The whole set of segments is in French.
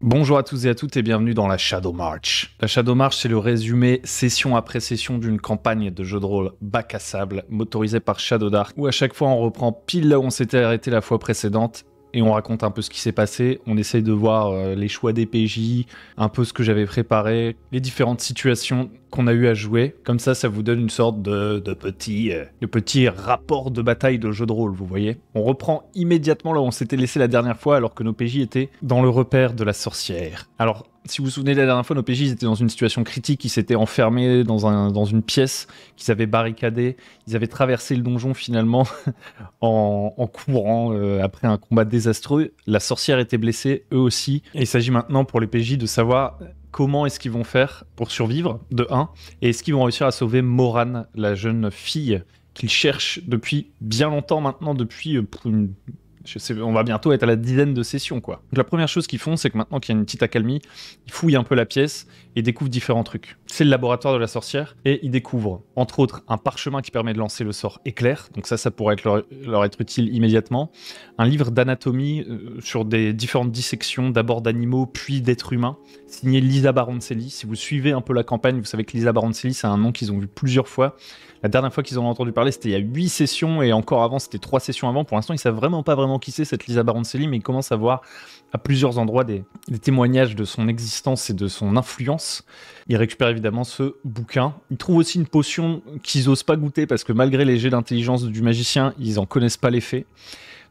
Bonjour à tous et à toutes et bienvenue dans la Shadow March. La Shadow March, c'est le résumé session après session d'une campagne de jeu de rôle bac à sable motorisée par Shadow Dark, où à chaque fois on reprend pile là où on s'était arrêté la fois précédente et on raconte un peu ce qui s'est passé. On essaye de voir les choix des PJ, un peu ce que j'avais préparé, les différentes situations qu'on a eu à jouer. Comme ça vous donne une sorte de petit rapport de bataille de jeu de rôle, vous voyez. On reprend immédiatement là où on s'était laissé la dernière fois, alors que nos PJ étaient dans le repère de la sorcière. Alors, si vous vous souvenez de la dernière fois, nos PJ étaient dans une situation critique, ils s'étaient enfermés dans une pièce qu'ils avaient barricadée, ils avaient traversé le donjon finalement en courant après un combat désastreux. La sorcière était blessée, eux aussi, et il s'agit maintenant pour les PJ de savoir comment est-ce qu'ils vont faire pour survivre, de 1, et est-ce qu'ils vont réussir à sauver Morane, la jeune fille qu'ils cherchent depuis bien longtemps maintenant, depuis on va bientôt être à la dizaine de sessions, quoi. Donc la première chose qu'ils font, c'est que maintenant qu'il y a une petite accalmie, ils fouillent un peu la pièce et découvrent différents trucs. C'est le laboratoire de la sorcière, et ils découvrent, entre autres, un parchemin qui permet de lancer le sort éclair, donc ça pourrait leur être utile immédiatement, un livre d'anatomie sur des différentes dissections, d'abord d'animaux, puis d'êtres humains, signé Lisa Baroncelli. Si vous suivez un peu la campagne, vous savez que Lisa Baroncelli, c'est un nom qu'ils ont vu plusieurs fois. La dernière fois qu'ils en ont entendu parler, c'était il y a 8 sessions, et encore avant, c'était 3 sessions avant. Pour l'instant, ils savent vraiment pas qui c'est cette Lisa Baroncelli, mais ils commencent à voir à plusieurs endroits des témoignages de son existence et de son influence. Ils récupèrent évidemment ce bouquin. Ils trouvent aussi une potion qu'ils osent pas goûter, parce que malgré les jets d'intelligence du magicien, ils en connaissent pas l'effet.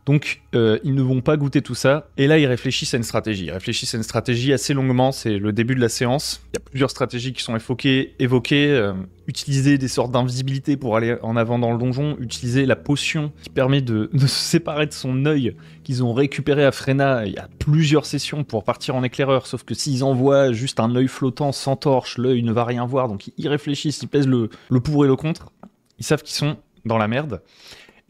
Donc, ils ne vont pas goûter tout ça. Et là, ils réfléchissent à une stratégie. Ils réfléchissent à une stratégie assez longuement. C'est le début de la séance. Il y a plusieurs stratégies qui sont évoquées. Utiliser des sortes d'invisibilité pour aller en avant dans le donjon. Utiliser la potion qui permet de se séparer de son œil qu'ils ont récupéré à Frena il y a plusieurs sessions pour partir en éclaireur. Sauf que s'ils envoient juste un œil flottant sans torche, l'œil ne va rien voir. Donc, ils réfléchissent, ils pèsent le pour et le contre. Ils savent qu'ils sont dans la merde.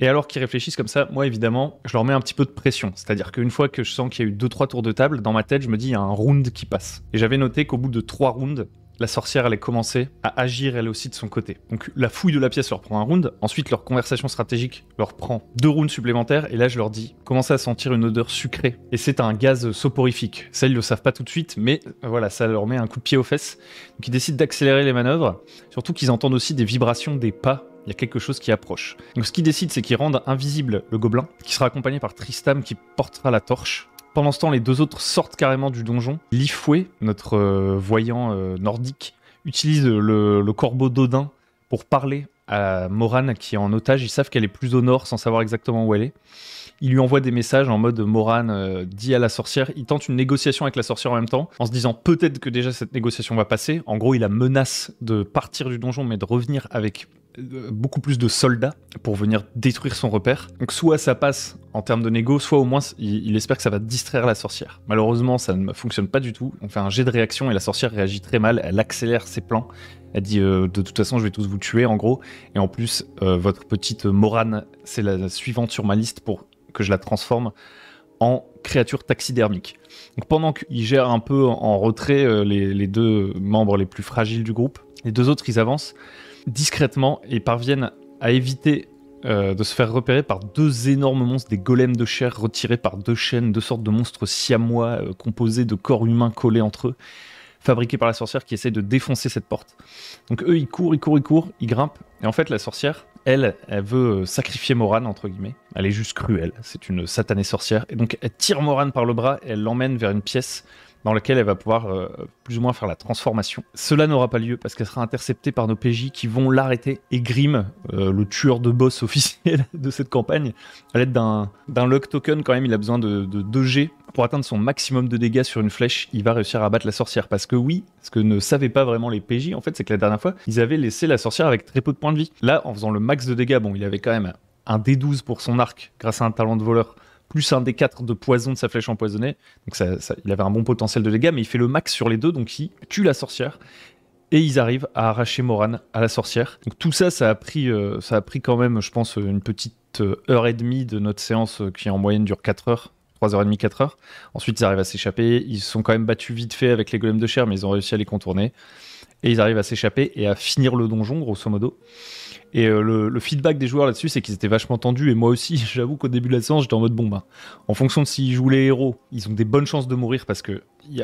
Et alors qu'ils réfléchissent comme ça, moi évidemment, je leur mets un petit peu de pression. C'est-à-dire qu'une fois que je sens qu'il y a eu 2-3 tours de table, dans ma tête, je me dis il y a un round qui passe. Et j'avais noté qu'au bout de 3 rounds, la sorcière allait commencer à agir elle aussi de son côté. Donc la fouille de la pièce leur prend un round, ensuite leur conversation stratégique leur prend 2 rounds supplémentaires, et là je leur dis, commencez à sentir une odeur sucrée. Et c'est un gaz soporifique. Ça ils le savent pas tout de suite, mais voilà, ça leur met un coup de pied aux fesses. Donc ils décident d'accélérer les manœuvres, surtout qu'ils entendent aussi des vibrations des pas. Il y a quelque chose qui approche. Donc ce qu'ils décident, c'est qu'ils rendent invisible le gobelin, qui sera accompagné par Tristam qui portera la torche. Pendant ce temps, les 2 autres sortent carrément du donjon. Lifoué, notre voyant nordique, utilise le corbeau d'Odin pour parler à Morane qui est en otage. Ils savent qu'elle est plus au nord sans savoir exactement où elle est. Il lui envoie des messages en mode Morane dit à la sorcière. Il tente une négociation avec la sorcière en même temps, en se disant peut-être que déjà cette négociation va passer. En gros, il la menace de partir du donjon, mais de revenir avec beaucoup plus de soldats pour venir détruire son repère. Donc soit ça passe en termes de négo, soit au moins il espère que ça va distraire la sorcière. Malheureusement, ça ne fonctionne pas du tout. On fait un jet de réaction et la sorcière réagit très mal. Elle accélère ses plans. Elle dit de toute façon, je vais tous vous tuer en gros. Et en plus, votre petite Morane, c'est la suivante sur ma liste pour que je la transforme en créature taxidermique. Donc pendant qu'il gère un peu en retrait les 2 membres les plus fragiles du groupe, les 2 autres, ils avancent discrètement et parviennent à éviter de se faire repérer par 2 énormes monstres, des golems de chair retirés par 2 chaînes, 2 sortes de monstres siamois composés de corps humains collés entre eux, fabriqués par la sorcière qui essaie de défoncer cette porte. Donc eux, ils courent, ils grimpent, et en fait la sorcière, elle veut sacrifier Morane, entre guillemets. Elle est juste cruelle, c'est une satanée sorcière, et donc elle tire Morane par le bras et elle l'emmène vers une pièce dans laquelle elle va pouvoir plus ou moins faire la transformation. Cela n'aura pas lieu parce qu'elle sera interceptée par nos PJ qui vont l'arrêter, et Grim, le tueur de boss officiel de cette campagne, à l'aide d'un luck token quand même, il a besoin de 2 G pour atteindre son maximum de dégâts sur une flèche. Il va réussir à abattre la sorcière parce que oui, ce que ne savaient pas vraiment les PJ en fait, c'est que la dernière fois, ils avaient laissé la sorcière avec très peu de points de vie. Là, en faisant le max de dégâts, bon, il avait quand même un D12 pour son arc grâce à un talent de voleur, plus un D4 de poison de sa flèche empoisonnée. Donc il avait un bon potentiel de dégâts, mais il fait le max sur les 2, donc il tue la sorcière. Et ils arrivent à arracher Morane à la sorcière. Donc tout ça, ça a pris quand même, je pense, une petite heure et demie de notre séance qui en moyenne dure 4 heures. 3h30, 4 heures. Ensuite, ils arrivent à s'échapper. Ils se sont quand même battus vite fait avec les golems de chair, mais ils ont réussi à les contourner. et ils arrivent à s'échapper et à finir le donjon, grosso modo. Et le feedback des joueurs là-dessus, c'est qu'ils étaient vachement tendus. Et moi aussi, j'avoue qu'au début de la séance, j'étais en mode bon, bah, en fonction de s'ils jouent les héros, ils ont des bonnes chances de mourir parce que il y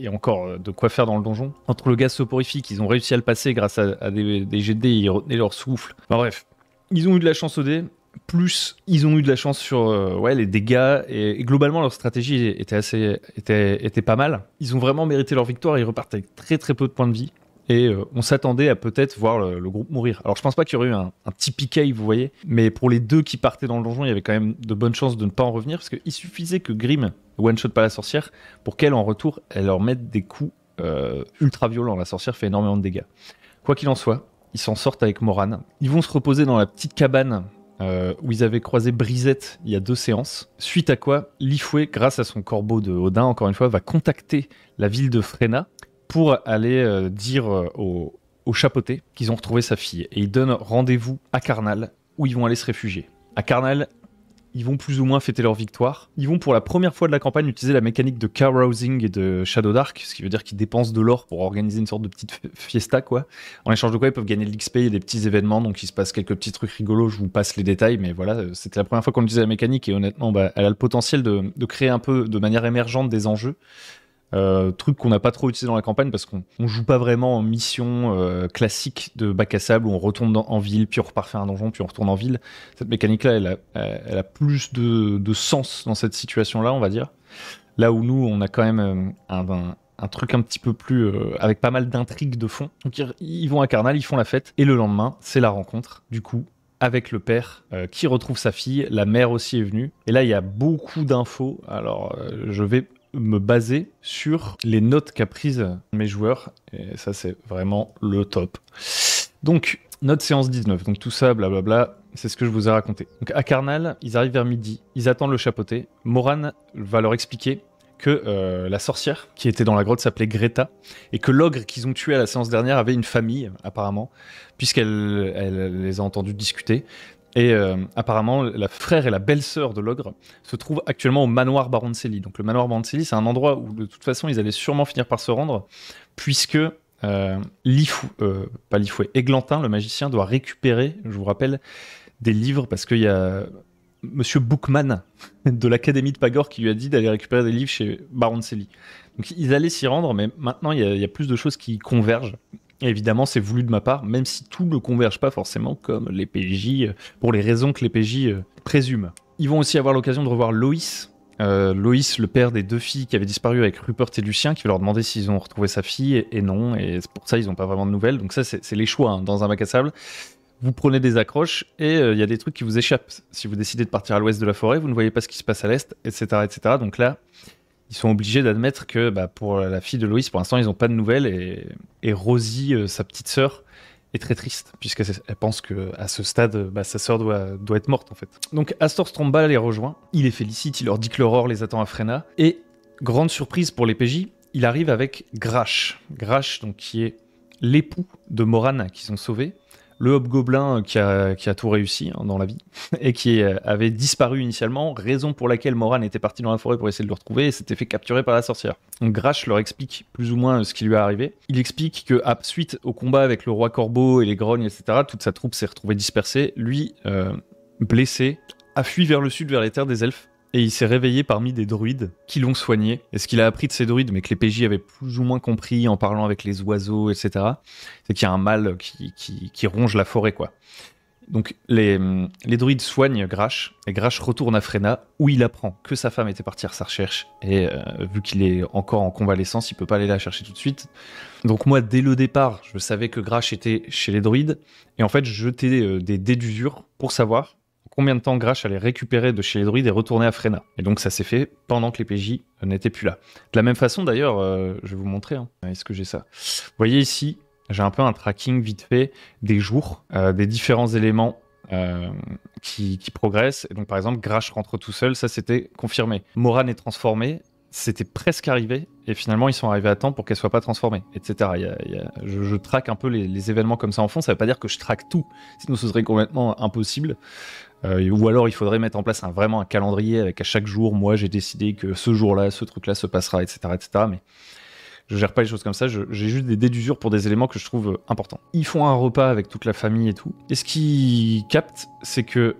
a encore de quoi faire dans le donjon. Entre le gaz soporifique, ils ont réussi à le passer grâce à des jets de dés, ils retenaient leur souffle. Enfin, bref, ils ont eu de la chance au dé. Plus, ils ont eu de la chance sur les dégâts. Et globalement, leur stratégie était pas mal. Ils ont vraiment mérité leur victoire. Ils repartent avec très très peu de points de vie. Et on s'attendait à peut-être voir le groupe mourir. Alors je pense pas qu'il y aurait eu un TPK, vous voyez, mais pour les deux qui partaient dans le donjon, il y avait quand même de bonnes chances de ne pas en revenir, parce qu'il suffisait que Grimm one-shot pas la sorcière pour qu'elle, en retour, elle leur mette des coups ultra violents. La sorcière fait énormément de dégâts. Quoi qu'il en soit, ils s'en sortent avec Moran. Ils vont se reposer dans la petite cabane où ils avaient croisé Brisette il y a 2 séances. Suite à quoi, Lifoué, grâce à son corbeau de Odin, encore une fois, va contacter la ville de Frena pour aller dire au chapeauté qu'ils ont retrouvé sa fille. Et ils donnent rendez-vous à Karnal, où ils vont aller se réfugier. À Karnal, ils vont plus ou moins fêter leur victoire. Ils vont pour la première fois de la campagne utiliser la mécanique de carousing et de Shadow Dark, ce qui veut dire qu'ils dépensent de l'or pour organiser une sorte de petite fiesta, quoi. En échange de quoi, ils peuvent gagner de l'XP et des petits événements, donc il se passe quelques petits trucs rigolos, je vous passe les détails, mais voilà, c'était la première fois qu'on utilisait la mécanique, et honnêtement, bah, elle a le potentiel de créer un peu de manière émergente des enjeux. Truc qu'on n'a pas trop utilisé dans la campagne parce qu'on joue pas vraiment en mission classique de bac à sable où on retourne en ville, puis on repart faire un donjon, puis on retourne en ville. Cette mécanique-là, elle a plus de sens dans cette situation-là, on va dire. Là où nous, on a quand même un truc un petit peu plus avec pas mal d'intrigues de fond. Donc ils vont à Karnal, ils font la fête, et le lendemain, c'est la rencontre, du coup, avec le père qui retrouve sa fille. La mère aussi est venue. Et là, il y a beaucoup d'infos. Alors, je vais me baser sur les notes qu'a prises mes joueurs, et ça c'est vraiment le top. Donc, note séance 19, donc tout ça, blablabla, c'est ce que je vous ai raconté. Donc à Karnal, ils arrivent vers midi, ils attendent le chapeauté, Moran va leur expliquer que la sorcière qui était dans la grotte s'appelait Greta, et que l'ogre qu'ils ont tué à la séance dernière avait une famille, apparemment, puisqu'elle les a entendus discuter. Et apparemment, la frère et la belle-sœur de l'ogre se trouvent actuellement au manoir Baroncelli. Donc le manoir Baroncelli, c'est un endroit où de toute façon ils allaient sûrement finir par se rendre, puisque Églantin, le magicien, doit récupérer, je vous rappelle, des livres, parce qu'il y a Monsieur Bookman de l'Académie de Pagor qui lui a dit d'aller récupérer des livres chez Baroncelli. Donc ils allaient s'y rendre, mais maintenant il y a plus de choses qui convergent. Et évidemment, c'est voulu de ma part, même si tout ne converge pas forcément comme les PJ, pour les raisons que les PJ présument. Ils vont aussi avoir l'occasion de revoir Loïs. Loïs, le père des 2 filles qui avaient disparu avec Rupert et Lucien, qui va leur demander s'ils ont retrouvé sa fille, et non, et pour ça, ils n'ont pas vraiment de nouvelles. Donc ça, c'est les choix, hein, dans un bac à sable. Vous prenez des accroches, et il y a des trucs qui vous échappent. Si vous décidez de partir à l'ouest de la forêt, vous ne voyez pas ce qui se passe à l'est, etc., etc. Donc là, ils sont obligés d'admettre que pour la fille de Loïs, pour l'instant, ils n'ont pas de nouvelles, et Rosie, sa petite sœur, est très triste, puisqu'elle pense qu'à ce stade, sa sœur doit être morte, en fait. Donc Astor Stromba les rejoint, il les félicite, il leur dit que l'aurore les attend à Frena, et grande surprise pour les PJ, il arrive avec Grash. Grash, donc, qui est l'époux de Moran qu'ils ont sauvé, le hobgoblin qui a tout réussi dans la vie, et qui avait disparu initialement, raison pour laquelle Moran était parti dans la forêt pour essayer de le retrouver et s'était fait capturer par la sorcière. Donc Grash leur explique plus ou moins ce qui lui est arrivé. Il explique que suite au combat avec le roi Corbeau et les grognes, etc., toute sa troupe s'est retrouvée dispersée. Lui, blessé, a fui vers le sud, vers les terres des elfes, et il s'est réveillé parmi des druides qui l'ont soigné. Et ce qu'il a appris de ces druides, mais que les PJ avaient plus ou moins compris en parlant avec les oiseaux, etc., c'est qu'il y a un mal qui ronge la forêt, quoi. Donc les druides soignent Grash, et Grash retourne à Frena, où il apprend que sa femme était partie à sa recherche, et vu qu'il est encore en convalescence, il peut pas aller la chercher tout de suite. Donc moi, dès le départ, je savais que Grash était chez les druides, et en fait, je jetais des dés d'usure pour savoir combien de temps Grash allait récupérer de chez les druides et retourner à Frena. Et donc ça s'est fait pendant que les PJ n'étaient plus là. De la même façon d'ailleurs, je vais vous montrer, est-ce que j'ai ça ? Vous voyez ici, j'ai un peu un tracking vite fait des jours, des différents éléments qui progressent. Et donc par exemple, Grash rentre tout seul, ça c'était confirmé. Moran est transformé, c'était presque arrivé, et finalement ils sont arrivés à temps pour qu'elle soit pas transformée, etc. Je traque un peu les événements comme ça en fond, ça veut pas dire que je traque tout, sinon ce serait complètement impossible. Ou alors il faudrait mettre en place vraiment un calendrier avec à chaque jour, moi j'ai décidé que ce jour-là, ce truc-là se passera, etc., etc. Mais je gère pas les choses comme ça, j'ai juste des dés d'usure pour des éléments que je trouve importants. Ils font un repas avec toute la famille et tout, et ce qu'ils captent, c'est que,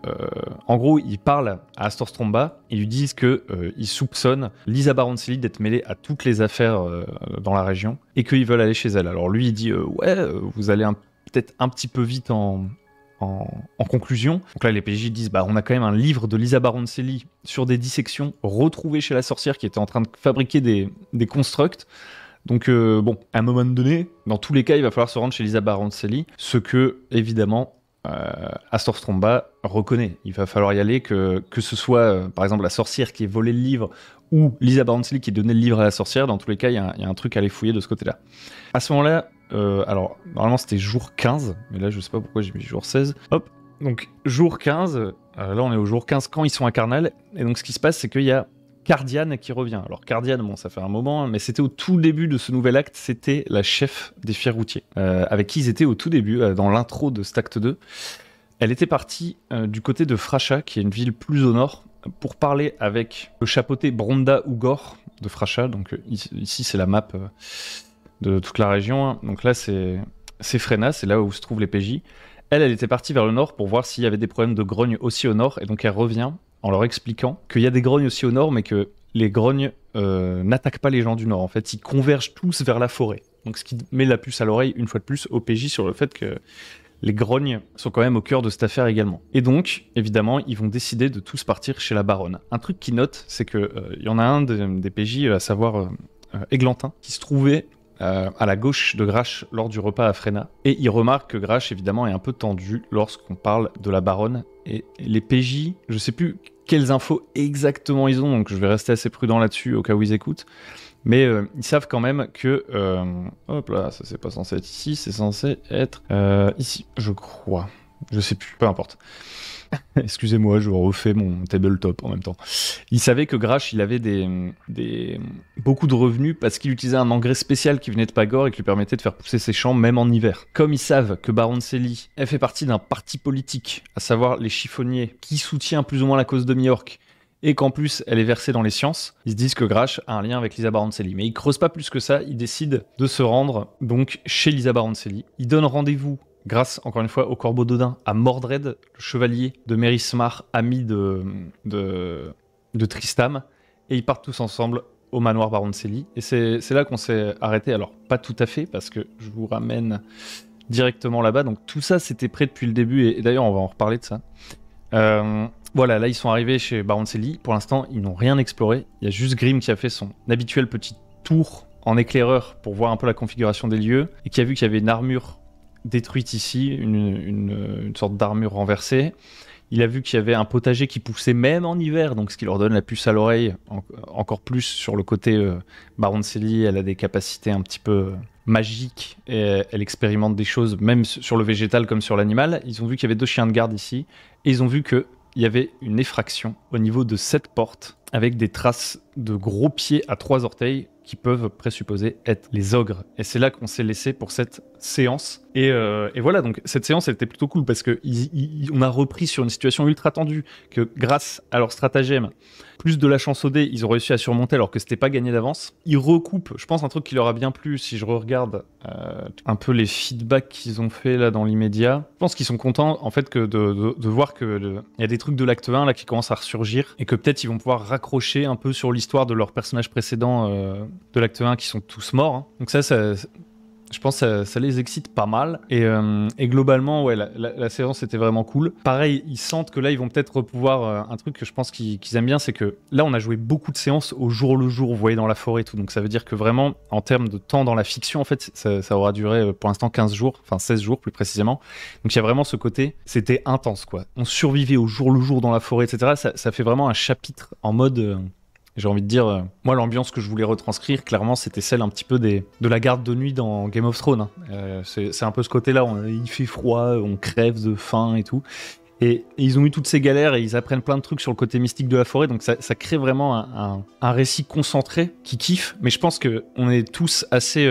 en gros, ils parlent à Astor Stromba, et lui disent que ils soupçonnent Lisa Baroncelli d'être mêlée à toutes les affaires dans la région, et qu'ils veulent aller chez elle. Alors lui, il dit, vous allez peut-être un petit peu vite en conclusion. Donc là, les PJ disent, on a quand même un livre de Lisa Baroncelli sur des dissections retrouvées chez la sorcière qui était en train de fabriquer des constructs. Donc à un moment donné, dans tous les cas, il va falloir se rendre chez Lisa Baroncelli, ce que, évidemment, Astor Stromba reconnaît. Il va falloir y aller, que ce soit, par exemple, la sorcière qui ait volé le livre ou Lisa Baroncelli qui donnait le livre à la sorcière. Dans tous les cas, il y a un truc à aller fouiller de ce côté-là. À ce moment-là, alors, normalement, c'était jour 15, mais là, je sais pas pourquoi j'ai mis jour 16. Hop, donc jour 15, là, on est au jour 15 quand ils sont à Karnal, et donc ce qui se passe, c'est qu'il y a Cardiane qui revient. Alors Cardiane, bon, ça fait un moment, mais c'était au tout début de ce nouvel acte, c'était la chef des fiers-routiers, avec qui ils étaient au tout début, dans l'intro de cet acte 2. Elle était partie du côté de Fracha, qui est une ville plus au nord, pour parler avec le chapeauté Bronda Ugor de Fracha. Donc ici, c'est la map de toute la région, hein. Donc là, c'est Frena, c'est là où se trouvent les PJ. Elle était partie vers le nord pour voir s'il y avait des problèmes de grogne aussi au nord, et donc elle revient en leur expliquant qu'il y a des grognes aussi au nord, mais que les grognes n'attaquent pas les gens du nord. En fait, ils convergent tous vers la forêt. Donc ce qui met la puce à l'oreille, une fois de plus, au PJ sur le fait que les grognes sont quand même au cœur de cette affaire également. Et donc, évidemment, ils vont décider de tous partir chez la baronne. Un truc qu'ils notent, c'est qu'il y en a un des PJ, à savoir Églantin, qui se trouvait à la gauche de Grash lors du repas à Frena. Et il remarque que Grash, évidemment, est un peu tendu lorsqu'on parle de la baronne. Et les PJ, je sais plus quelles infos exactement ils ont, donc je vais rester assez prudent là-dessus au cas où ils écoutent. Mais ils savent quand même que... hop là, ça c'est pas censé être ici, c'est censé être ici, je crois. Je sais plus, peu importe. Excusez-moi, je refais mon tabletop en même temps. Il savait que Grash, il avait beaucoup de revenus parce qu'il utilisait un engrais spécial qui venait de Pagor et qui lui permettait de faire pousser ses champs même en hiver. Comme ils savent que Baroncelli, elle fait partie d'un parti politique, à savoir les chiffonniers, qui soutient plus ou moins la cause de Majorque, et qu'en plus elle est versée dans les sciences, ils se disent que Grash a un lien avec Lisa Baroncelli. Mais ils creusent pas plus que ça, ils décident de se rendre donc chez Lisa Baroncelli. Ils donnent rendez-vous, grâce, encore une fois, au Corbeau d'Odin, à Mordred, le chevalier de Mérismar, ami de Tristam, et ils partent tous ensemble au manoir Baroncelli. Et c'est là qu'on s'est arrêté. Alors, pas tout à fait, parce que je vous ramène directement là-bas. Donc tout ça, c'était prêt depuis le début, et d'ailleurs, on va en reparler de ça. Voilà, là, ils sont arrivés chez Baroncelli. Pour l'instant, ils n'ont rien exploré. Il y a juste Grimm qui a fait son habituel petit tour en éclaireur pour voir un peu la configuration des lieux, et qui a vu qu'il y avait une armure détruite ici, une sorte d'armure renversée. Il a vu qu'il y avait un potager qui poussait même en hiver, donc ce qui leur donne la puce à l'oreille, encore plus sur le côté Baroncelli. Elle a des capacités un petit peu magiques, et elle expérimente des choses même sur le végétal comme sur l'animal. Ils ont vu qu'il y avait 2 chiens de garde ici, et ils ont vu qu'il y avait une effraction au niveau de cette porte, avec des traces de gros pieds à 3 orteils, qui peuvent présupposer être les ogres. Et c'est là qu'on s'est laissé pour cette séance. Et voilà, donc cette séance, elle était plutôt cool, parce que on a repris sur une situation ultra tendue, que grâce à leur stratagème, plus de la chance au dé, ils ont réussi à surmonter alors que c'était pas gagné d'avance. Ils recoupent, je pense, un truc qui leur a bien plu, si je regarde un peu les feedbacks qu'ils ont fait là dans l'immédiat. Je pense qu'ils sont contents, en fait, que de voir qu'il y a des trucs de l'acte 1 là qui commencent à ressurgir, et que peut-être ils vont pouvoir raccrocher un peu sur l'histoire de leurs personnages précédents de l'acte 1 qui sont tous morts, hein. Donc ça je pense que ça les excite pas mal. Et globalement, ouais, la séance était vraiment cool. Pareil, ils sentent que là, ils vont peut-être pouvoir... un truc que je pense qu'ils aiment bien, c'est que là, on a joué beaucoup de séances au jour le jour, vous voyez, dans la forêt et tout. Donc ça veut dire que vraiment, en termes de temps dans la fiction, en fait, ça aura duré pour l'instant 15 jours, enfin 16 jours plus précisément. Donc il y a vraiment ce côté, c'était intense, quoi. On survivait au jour le jour dans la forêt, etc. Ça fait vraiment un chapitre en mode... J'ai envie de dire, moi l'ambiance que je voulais retranscrire, clairement, c'était celle un petit peu de la garde de nuit dans Game of Thrones, hein. C'est un peu ce côté-là, il fait froid, on crève de faim et tout. Et ils ont eu toutes ces galères et ils apprennent plein de trucs sur le côté mystique de la forêt, donc ça crée vraiment un récit concentré qui kiffe. Mais je pense qu'on est tous assez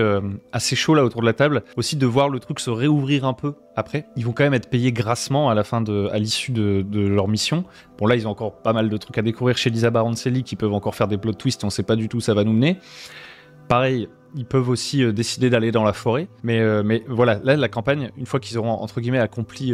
chauds là autour de la table, aussi de voir le truc se réouvrir un peu après. Ils vont quand même être payés grassement à l'issue de leur mission. Bon, là, ils ont encore pas mal de trucs à découvrir chez Lisa Baroncelli qui peuvent encore faire des plot twists, on sait pas du tout où ça va nous mener. Pareil, ils peuvent aussi décider d'aller dans la forêt. Mais voilà, là, la campagne, une fois qu'ils auront, entre guillemets, accompli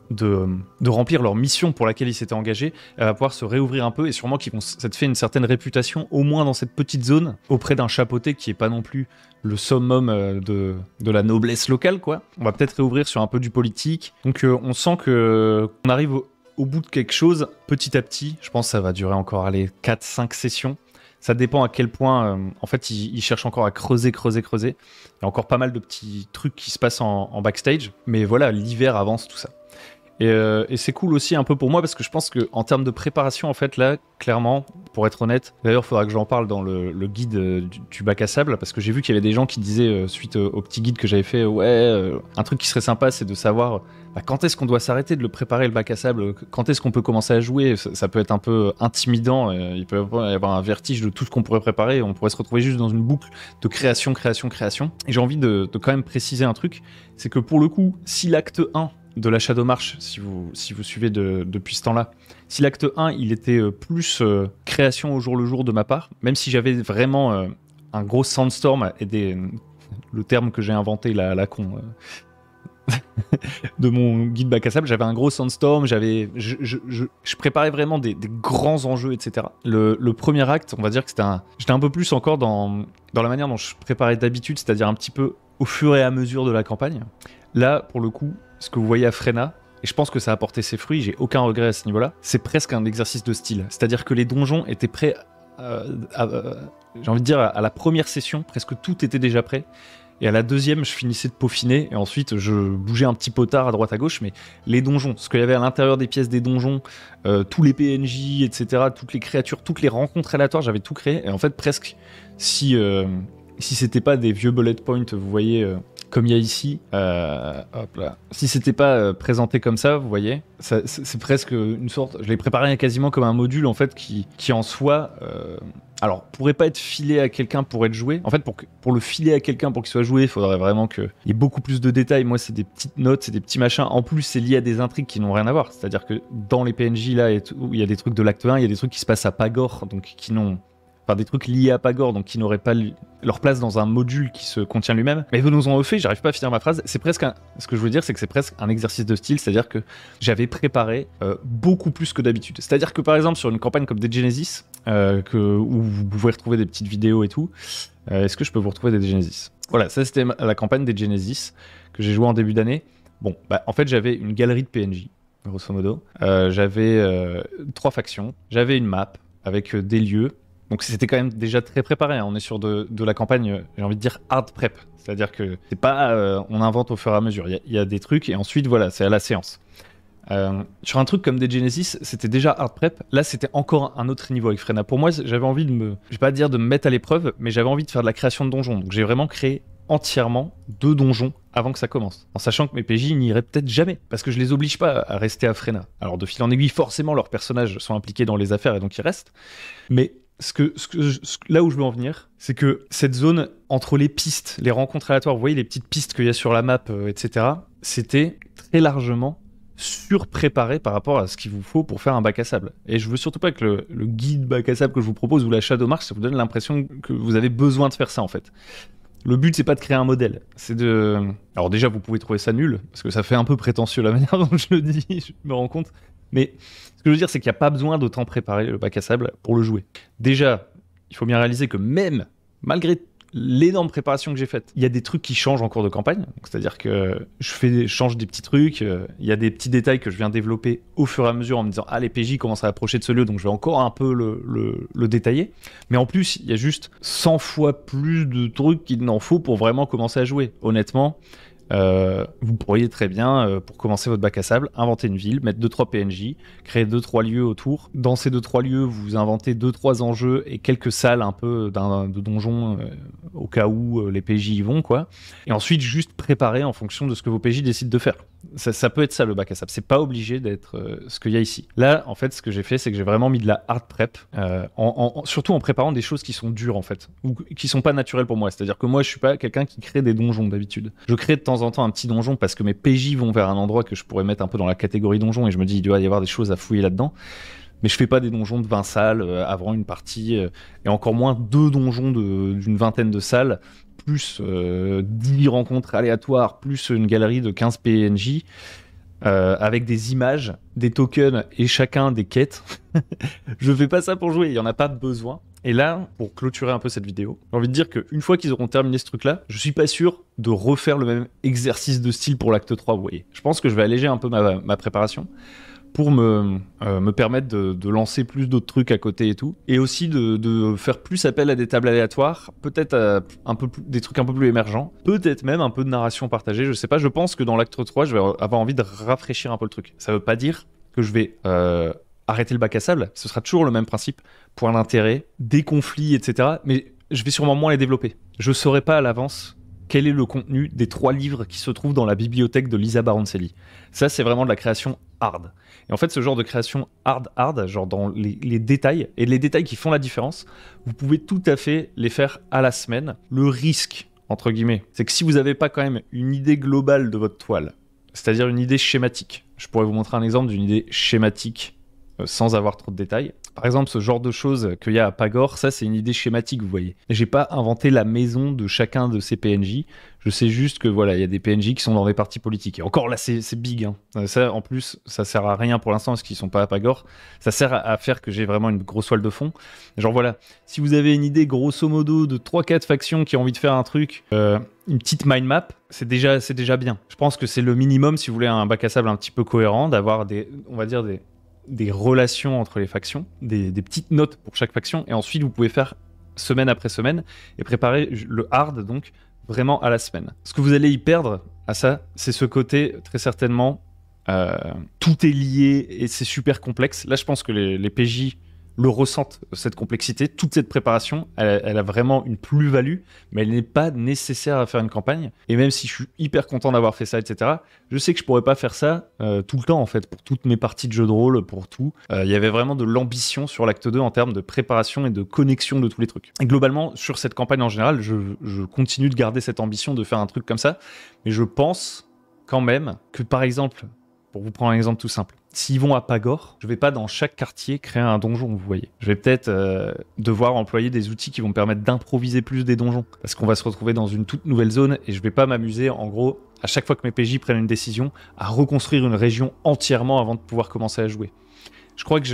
de remplir leur mission pour laquelle ils s'étaient engagés, elle va pouvoir se réouvrir un peu et sûrement qu'ils vont s'être fait une certaine réputation, au moins dans cette petite zone, auprès d'un chapeauté qui est pas non plus le summum de la noblesse locale, quoi. On va peut-être réouvrir sur un peu du politique. Donc on sent qu'on arrive au bout de quelque chose petit à petit. Je pense que ça va durer encore 4-5 sessions. Ça dépend à quel point, en fait, ils cherchent encore à creuser. Il y a encore pas mal de petits trucs qui se passent en backstage. Mais voilà, l'hiver avance, tout ça. Et c'est cool aussi un peu pour moi parce que je pense qu'en termes de préparation, en fait, là, clairement, pour être honnête, d'ailleurs, il faudra que j'en parle dans le guide du bac à sable parce que j'ai vu qu'il y avait des gens qui disaient, suite au petit guide que j'avais fait, un truc qui serait sympa, c'est de savoir quand est-ce qu'on doit s'arrêter de le préparer le bac à sable, quand est-ce qu'on peut commencer à jouer. Ça peut être un peu intimidant, il peut y avoir un vertige de tout ce qu'on pourrait préparer, on pourrait se retrouver juste dans une boucle de création. Et j'ai envie de quand même préciser un truc, c'est que pour le coup, si l'acte 1 de la Shadow March, si vous suivez depuis ce temps-là, si l'acte 1 il était plus création au jour le jour de ma part, même si j'avais vraiment un gros sandstorm et le terme que j'ai inventé là, à la con de mon guide bac à sable, j'avais un gros sandstorm, je préparais vraiment des grands enjeux, etc. Le premier acte, on va dire que j'étais un peu plus encore dans la manière dont je préparais d'habitude, c'est-à-dire un petit peu au fur et à mesure de la campagne. Là, pour le coup, ce que vous voyez à Frena, et je pense que ça a porté ses fruits, j'ai aucun regret à ce niveau-là, c'est presque un exercice de style. C'est-à-dire que les donjons étaient prêts, j'ai envie de dire, à la première session, presque tout était déjà prêt. Et à la deuxième, je finissais de peaufiner, et ensuite je bougeais un petit potard à droite à gauche, mais les donjons, ce qu'il y avait à l'intérieur des pièces des donjons, tous les PNJ, etc., toutes les créatures, toutes les rencontres aléatoires, j'avais tout créé, et en fait presque, si c'était pas des vieux bullet points, vous voyez, comme il y a ici, hop là. Si c'était pas présenté comme ça, vous voyez, c'est presque une sorte, je l'ai préparé quasiment comme un module en fait qui en soi, alors pourrait pas être filé à quelqu'un pour être joué. En fait, pour le filer à quelqu'un pour qu'il soit joué, il faudrait vraiment qu'il y ait beaucoup plus de détails. Moi, c'est des petites notes, c'est des petits machins. En plus, c'est lié à des intrigues qui n'ont rien à voir. C'est-à-dire que dans les PNJ là, il y a des trucs de l'acte 1, il y a des trucs qui se passent à Pagor, donc qui n'ont des trucs liés à Pagor, donc qui n'auraient pas leur place dans un module qui se contient lui-même. Mais venons-en au fait, j'arrive pas à finir ma phrase. C'est presque ce que je veux dire, c'est que c'est presque un exercice de style, c'est-à-dire que j'avais préparé beaucoup plus que d'habitude. C'est-à-dire que par exemple sur une campagne comme Dead Genesis, où vous pouvez retrouver des petites vidéos et tout, est-ce que je peux vous retrouver Dead Genesis ? Voilà, ça c'était la campagne Dead Genesis que j'ai joué en début d'année. Bon, en fait j'avais une galerie de PNJ, grosso modo. J'avais 3 factions, j'avais une map avec des lieux. Donc c'était quand même déjà très préparé, hein. On est sur de la campagne, j'ai envie de dire hard prep. C'est-à-dire que c'est pas on invente au fur et à mesure. Il y a des trucs et ensuite voilà, c'est à la séance. Sur un truc comme Dead Genesis, c'était déjà hard prep. Là, c'était encore un autre niveau avec Frena. Pour moi, j'avais envie je vais pas dire de me mettre à l'épreuve, mais j'avais envie de faire de la création de donjons. Donc j'ai vraiment créé entièrement 2 donjons avant que ça commence, en sachant que mes PJ n'iraient peut-être jamais, parce que je les oblige pas à rester à Frena. Alors de fil en aiguille, forcément, leurs personnages sont impliqués dans les affaires et donc ils restent. Mais là où je veux en venir, c'est que cette zone entre les pistes, les rencontres aléatoires, vous voyez les petites pistes qu'il y a sur la map, etc., c'était très largement surpréparé par rapport à ce qu'il vous faut pour faire un bac à sable. Et je veux surtout pas que le guide bac à sable que je vous propose ou la Shadow March, ça vous donne l'impression que vous avez besoin de faire ça en fait. Le but, c'est pas de créer un modèle, c'est de... Alors déjà, vous pouvez trouver ça nul, parce que ça fait un peu prétentieux la manière dont je le dis, je me rends compte. Mais ce que je veux dire, c'est qu'il n'y a pas besoin d'autant préparer le bac à sable pour le jouer. Déjà, il faut bien réaliser que même malgré l'énorme préparation que j'ai faite, il y a des trucs qui changent en cours de campagne. C'est-à-dire que je change des petits trucs, il y a des petits détails que je viens développer au fur et à mesure en me disant « Ah, les PJ commencent à approcher de ce lieu, donc je vais encore un peu le détailler. » Mais en plus, il y a juste 100 fois plus de trucs qu'il n'en faut pour vraiment commencer à jouer. Honnêtement, vous pourriez très bien, pour commencer votre bac à sable, inventer une ville, mettre 2-3 PNJ, créer 2-3 lieux autour. Dans ces 2-3 lieux, vous inventez 2-3 enjeux et quelques salles un peu de donjons au cas où les PJ y vont, quoi. Et ensuite, juste préparer en fonction de ce que vos PJ décident de faire. Ça peut être ça le bac à sable, c'est pas obligé d'être ce qu'il y a ici. Là, en fait, ce que j'ai fait, c'est que j'ai vraiment mis de la hard prep, surtout en préparant des choses qui sont dures, en fait, ou qui sont pas naturelles pour moi. C'est-à-dire que moi, je suis pas quelqu'un qui crée des donjons d'habitude. Je crée de temps en temps un petit donjon parce que mes PJ vont vers un endroit que je pourrais mettre un peu dans la catégorie donjon et je me dis, il doit y avoir des choses à fouiller là-dedans. Mais je fais pas des donjons de 20 salles avant une partie, et encore moins 2 donjons d'une vingtaine de salles, plus 10 rencontres aléatoires, plus une galerie de 15 PNJ, avec des images, des tokens et chacun des quêtes. Je fais pas ça pour jouer, il y en a pas besoin. Et là, pour clôturer un peu cette vidéo, j'ai envie de dire qu'une fois qu'ils auront terminé ce truc-là, je suis pas sûr de refaire le même exercice de style pour l'acte 3, vous voyez. Je pense que je vais alléger un peu ma préparation pour me permettre de lancer plus d'autres trucs à côté et tout. Et aussi de faire plus appel à des tables aléatoires, peut-être des trucs un peu plus émergents, peut-être même un peu de narration partagée, je sais pas. Je pense que dans l'acte 3, je vais avoir envie de rafraîchir un peu le truc. Ça veut pas dire que je vais arrêter le bac à sable, ce sera toujours le même principe, point d'intérêt, des conflits, etc. Mais je vais sûrement moins les développer. Je saurais pas à l'avance quel est le contenu des 3 livres qui se trouvent dans la bibliothèque de Lisa Baroncelli. Ça, c'est vraiment de la création hard. Et en fait, ce genre de création hard, genre dans les détails, et les détails qui font la différence, vous pouvez tout à fait les faire à la semaine. Le risque, entre guillemets, c'est que si vous n'avez pas quand même une idée globale de votre toile, c'est-à-dire une idée schématique, je pourrais vous montrer un exemple d'une idée schématique sans avoir trop de détails. Par exemple, ce genre de choses qu'il y a à Pagor, ça c'est une idée schématique, vous voyez. J'ai pas inventé la maison de chacun de ces PNJ, je sais juste que voilà, il y a des PNJ qui sont dans des partis politiques. Et encore là, c'est big, hein. Ça, en plus, ça sert à rien pour l'instant parce qu'ils sont pas à Pagor. Ça sert à faire que j'ai vraiment une grosse toile de fond. Genre voilà, si vous avez une idée grosso modo de 3-4 factions qui ont envie de faire un truc, une petite mind map, c'est déjà bien. Je pense que c'est le minimum si vous voulez un bac à sable un petit peu cohérent, d'avoir on va dire des relations entre les factions, des petites notes pour chaque faction, et ensuite vous pouvez faire semaine après semaine et préparer le hard donc vraiment à la semaine. Ce que vous allez y perdre à ça, c'est ce côté très certainement tout est lié et c'est super complexe. Là je pense que les PJ le ressentent, cette complexité, toute cette préparation, elle a vraiment une plus-value, mais elle n'est pas nécessaire à faire une campagne. Et même si je suis hyper content d'avoir fait ça, etc., je sais que je pourrais pas faire ça tout le temps, en fait, pour toutes mes parties de jeux de rôle, pour tout. Il y avait vraiment de l'ambition sur l'acte 2 en termes de préparation et de connexion de tous les trucs. Et globalement, sur cette campagne en général, je continue de garder cette ambition de faire un truc comme ça, mais je pense quand même que, par exemple, pour vous prendre un exemple tout simple, s'ils vont à Pagor, je vais pas dans chaque quartier créer un donjon, vous voyez. Je vais peut-être devoir employer des outils qui vont me permettre d'improviser plus des donjons. Parce qu'on va se retrouver dans une toute nouvelle zone et je vais pas m'amuser, en gros, à chaque fois que mes PJ prennent une décision, à reconstruire une région entièrement avant de pouvoir commencer à jouer. Je crois que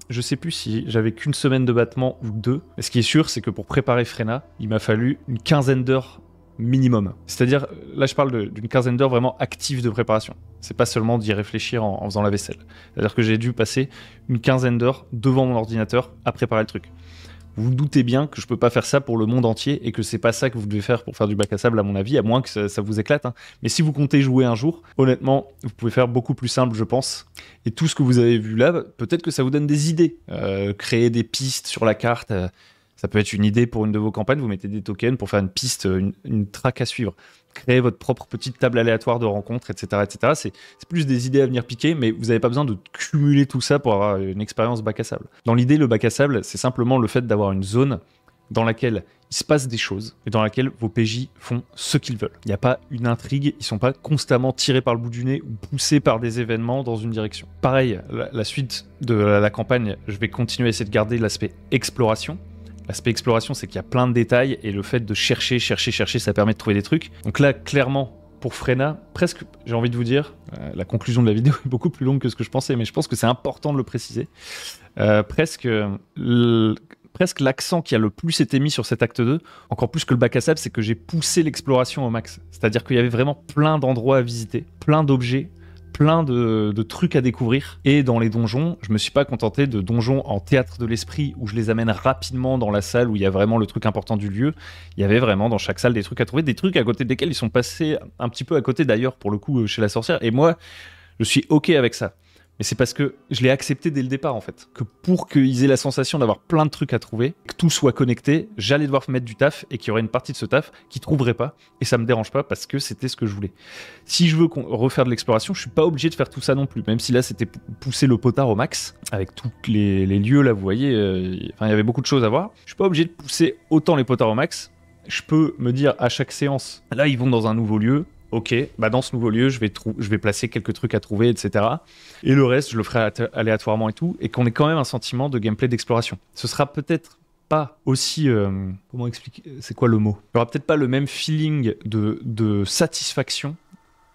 je sais plus si j'avais qu'une semaine de battement ou 2. Mais ce qui est sûr, c'est que pour préparer Frena, il m'a fallu une quinzaine d'heures minimum. C'est-à-dire, là je parle d'une quinzaine d'heures vraiment actives de préparation. C'est pas seulement d'y réfléchir en faisant la vaisselle. C'est-à-dire que j'ai dû passer une quinzaine d'heures devant mon ordinateur à préparer le truc. Vous vous doutez bien que je peux pas faire ça pour le monde entier et que c'est pas ça que vous devez faire pour faire du bac à sable à mon avis, à moins que ça vous éclate. Hein. Mais si vous comptez jouer un jour, honnêtement, vous pouvez faire beaucoup plus simple, je pense. Et tout ce que vous avez vu là, peut-être que ça vous donne des idées. Créer des pistes sur la carte. Ça peut être une idée pour une de vos campagnes, vous mettez des tokens pour faire une piste, une track à suivre. Créer votre propre petite table aléatoire de rencontres, etc. etc. C'est plus des idées à venir piquer, mais vous n'avez pas besoin de cumuler tout ça pour avoir une expérience bac à sable. Dans l'idée, le bac à sable, c'est simplement le fait d'avoir une zone dans laquelle il se passe des choses et dans laquelle vos PJ font ce qu'ils veulent. Il n'y a pas une intrigue, ils ne sont pas constamment tirés par le bout du nez ou poussés par des événements dans une direction. Pareil, la suite de la campagne, je vais continuer à essayer de garder l'aspect exploration. L'aspect exploration, c'est qu'il y a plein de détails et le fait de chercher, ça permet de trouver des trucs. Donc là, clairement, pour Frena, presque, j'ai envie de vous dire, la conclusion de la vidéo est beaucoup plus longue que ce que je pensais, mais je pense que c'est important de le préciser. Presque l'accent qui a le plus été mis sur cet acte 2, encore plus que le bac à sable, c'est que j'ai poussé l'exploration au max. C'est-à-dire qu'il y avait vraiment plein d'endroits à visiter, plein d'objets, plein de trucs à découvrir. Et dans les donjons, je me suis pas contenté de donjons en théâtre de l'esprit où je les amène rapidement dans la salle où il y a vraiment le truc important du lieu. Il y avait vraiment dans chaque salle des trucs à trouver, des trucs à côté desquels ils sont passés un petit peu à côté d'ailleurs pour le coup chez la sorcière. Et moi, je suis ok avec ça. Mais c'est parce que je l'ai accepté dès le départ en fait. Que pour qu'ils aient la sensation d'avoir plein de trucs à trouver, que tout soit connecté, j'allais devoir mettre du taf et qu'il y aurait une partie de ce taf qui trouverait pas. Et ça me dérange pas parce que c'était ce que je voulais. Si je veux refaire de l'exploration, je suis pas obligé de faire tout ça non plus. Même si là c'était pousser le potard au max, avec tous les lieux là, vous voyez, il y avait beaucoup de choses à voir. Je suis pas obligé de pousser autant les potards au max. Je peux me dire à chaque séance, là ils vont dans un nouveau lieu, ok, bah dans ce nouveau lieu, je vais placer quelques trucs à trouver, etc. Et le reste, je le ferai aléatoirement et tout, et qu'on ait quand même un sentiment de gameplay d'exploration. Ce sera peut-être pas aussi... comment expliquer? C'est quoi le mot? Il y aura peut-être pas le même feeling de satisfaction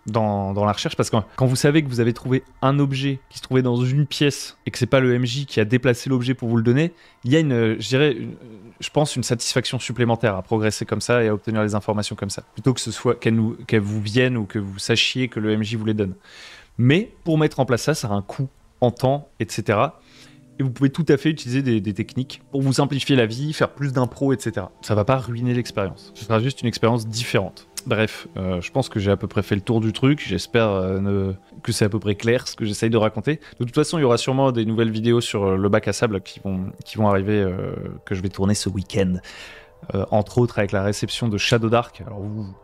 dans la recherche, parce que quand vous savez que vous avez trouvé un objet qui se trouvait dans une pièce et que c'est pas le MJ qui a déplacé l'objet pour vous le donner, il y a je pense une satisfaction supplémentaire à progresser comme ça et à obtenir les informations comme ça, plutôt que ce soit qu'elle vous vienne ou que vous sachiez que le MJ vous les donne. Mais pour mettre en place ça a un coût en temps, etc. Et vous pouvez tout à fait utiliser des techniques pour vous simplifier la vie, faire plus d'impro, etc. Ça va pas ruiner l'expérience. Ce sera juste une expérience différente. Bref, je pense que j'ai à peu près fait le tour du truc. J'espère que c'est à peu près clair ce que j'essaye de raconter. De toute façon, il y aura sûrement des nouvelles vidéos sur le bac à sable qui vont arriver, que je vais tourner ce week-end. Entre autres avec la réception de Shadow Dark. Alors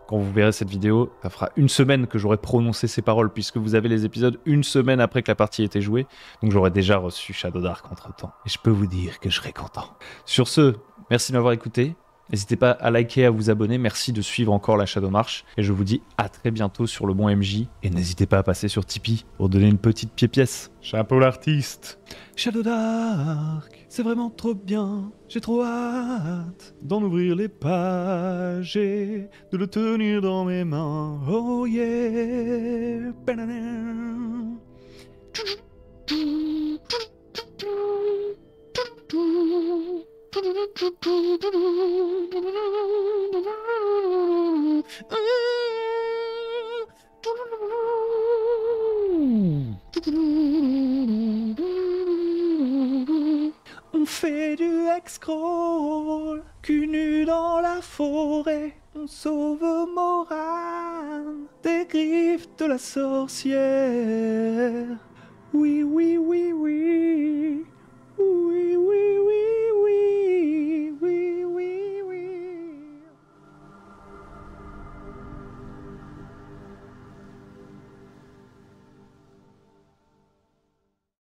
quand vous verrez cette vidéo, ça fera une semaine que j'aurai prononcé ces paroles, puisque vous avez les épisodes une semaine après que la partie ait été jouée, donc j'aurai déjà reçu Shadow Dark entre temps. Et je peux vous dire que je serai content. Sur ce, merci de m'avoir écouté. N'hésitez pas à liker, à vous abonner. Merci de suivre encore la Shadow March. Et je vous dis à très bientôt sur le bon MJ. Et n'hésitez pas à passer sur Tipeee pour donner une petite pièce. Chapeau l'artiste. Shadow Dark, c'est vraiment trop bien. J'ai trop hâte d'en ouvrir les pages et de le tenir dans mes mains. Oh yeah. On fait du X-Crawl, cul nu dans la forêt. On sauve Moran des griffes de la sorcière. Oui, oui, oui.